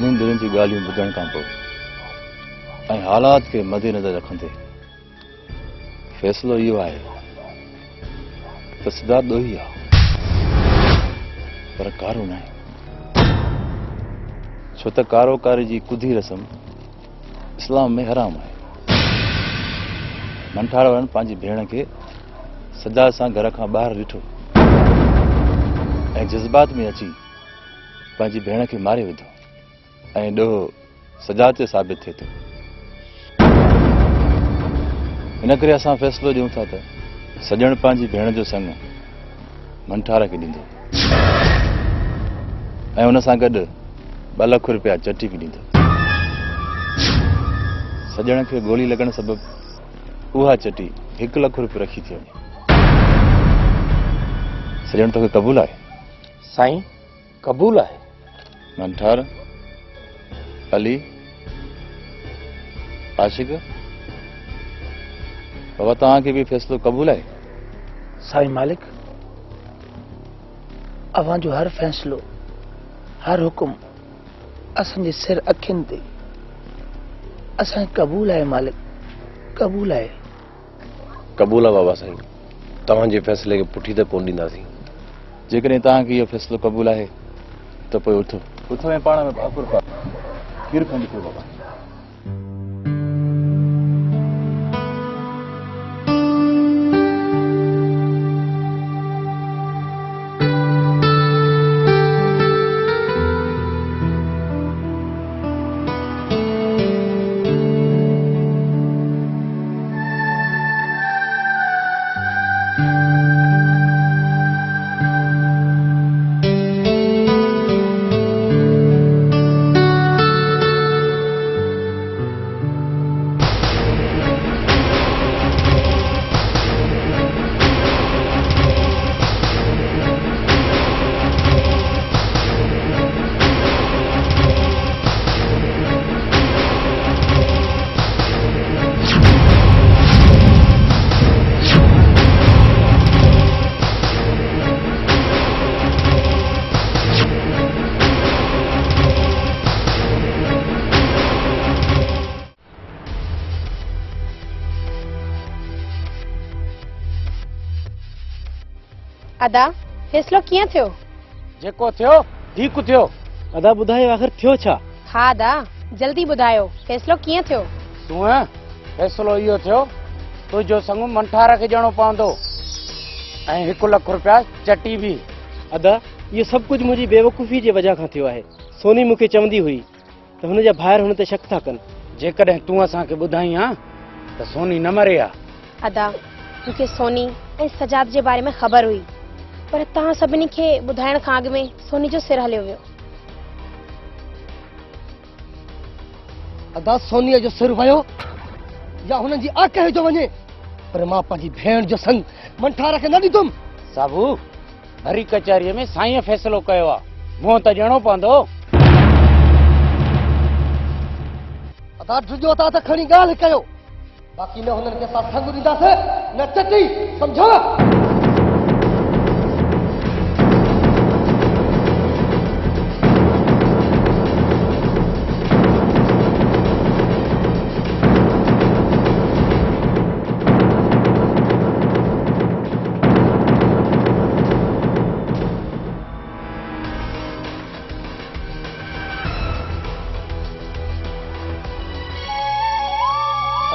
ॿिन्हिनि ॾिणनि जी ॻाल्हियूं ॿुधण खां पोइ ऐं हालात खे मद्देनज़र रखंदे फ़ैसिलो इहो आहे त सिद्धार्थ ॾोही आहे पर कारो न आहे। छो त कारोकारी जी कुधी रस्म इस्लाम में हराम आहे। मंठाड़ वारनि पंहिंजी भेण खे सजा सां घर खां ॿाहिरि ॾिठो ऐं जज़्बात में अची पंहिंजी भेण खे मारे विधो ऐं ॾोहो सजा ते साबित थिए थो। इन करे असां फ़ैसिलो ॾियूं था त सॼण पंहिंजी भेण जो संग मंठार खे ॾींदो ऐं हुन सां गॾु 2 लख रुपया चटी बि ॾींदो। सॼण खे गोली लॻण सबबु उहा चटी 1 लख रुपयो रखी थी वञे। सॼण तोखे क़बूल आहे? साईं क़बूल आहे। मंठार, अली, आशिक़, बाबा तव्हांखे बि फ़ैसिलो क़बूल आहे? साईं मालिक, अवां जो हर फ़ैसिलो हर हुकुम असांजे सिर अखियुनि ते असांखे क़बूल आहे मालिक, क़बूल आहे। क़बूल आहे बाबा साईं, तव्हांजे फ़ैसिले खे पुठी त कोन ॾींदासीं। जेकॾहिं तव्हांखे इहो फ़ैसिलो क़बूल आहे त पोइ उथो ऐं पाण में भाकुर पाओ। खीर खंड थियो बाबा। अदा फ़ैसिलो कीअं थियो? जेको थियो ठीक थियो। अदा ॿुधायो आख़िर थियो छा? हा अदा जल्दी ॿुधायो फ़ैसिलो कीअं थियो? सूंह फ़ैसिलो इहो थियो तुंहिंजो संग मंठार खे ॾियणो पवंदो ऐं 1 लख रुपया चटी बि। अदा इहो सभु कुझु मुंहिंजी बेवकूफ़ी जे वजह खां थियो आहे। सोनी मूंखे चवंदी हुई त हुनजा भाइर हुन ते शक था कनि। जेकॾहिं तूं असांखे ॿुधाई हा त सोनी न मरे हा। अदा मूंखे सोनी ऐं सजाद जे बारे में ख़बर हुई पर तव्हां सभिनी खे ॿुधाइण खां अॻु में सोनी जो सिर हलियो वियो। अदा सोनीअ जो सिर वियो या हुननि जी आकह जो वञे पर मां पंहिंजी भेण जो संग मंठार खे न ॾींदुमि। साबू भरी कचहरीअ में साईं फ़ैसिलो कयो आहे, मुंहुं त ॾियणो पवंदो। अदा ड्रिजो था त खणी ॻाल्हि कयो, बाक़ी न हुननि खे असां संग ॾींदासीं न चटी, सम्झो?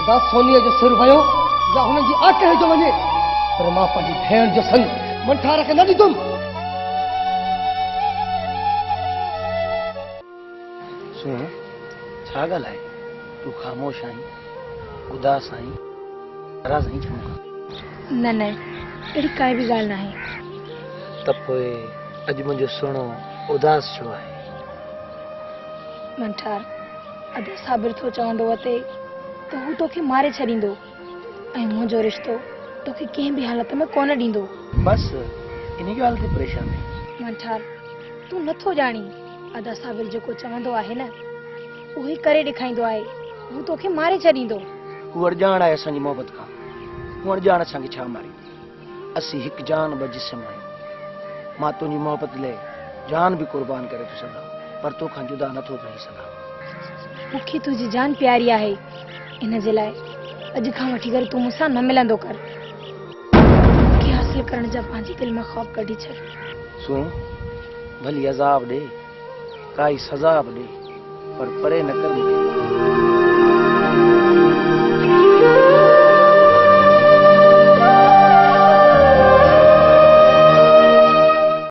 अदा सोनीअ जो सिर वियो या हुननि जी आकह जो वञे पर मां पंहिंजी भेण जो संग मंठार खे न ॾींदुमि। सुन छा ॻाल्हि आहे, तूं ख़ामोश आहीं, उदास आहीं, नाराज़ आहीं छो? न न अहिड़ी काई बि ॻाल्हि न आहे। त पोइ अॼु मुंहिंजो सुहिणो उदास छो आहे? मंठार अदा साबिर थो चवंदो अते त हू तोखे मारे छॾींदो ऐं मुंहिंजो रिश्तो तोखे कंहिं बि हालत में कोन ॾींदो। बस इन ॻाल्हि ते परेशान आहे। मंठार तूं नथो ॼाणी अदा साबिर जेको चवंदो आहे न उहो ई करे ॾेखारींदो आहे। हू तोखे मारे छॾींदो। हू अणॼाण आहे असांजी मोहबत खां। हू अणॼाण असांखे छा मारे? असीं हिकु जान ॿ जिस्म आहियूं। मां तुंहिंजी मोहबत लाइ जान बि क़ुर्बान करे थो सघां पर तोखां जुदा नथो रही सघां। मूंखे तुंहिंजी जान प्यारी आहे, इन जे लाइ अॼु खां वठी करे तूं मूंसां न मिलंदो कर। मूंखे हासिल करण जा पंहिंजे दिलि मां ख़्वाब कढी छॾ। सुन, भली अज़ाब ॾे, काई सज़ा बि ॾे, पर परे न कर मूंखे।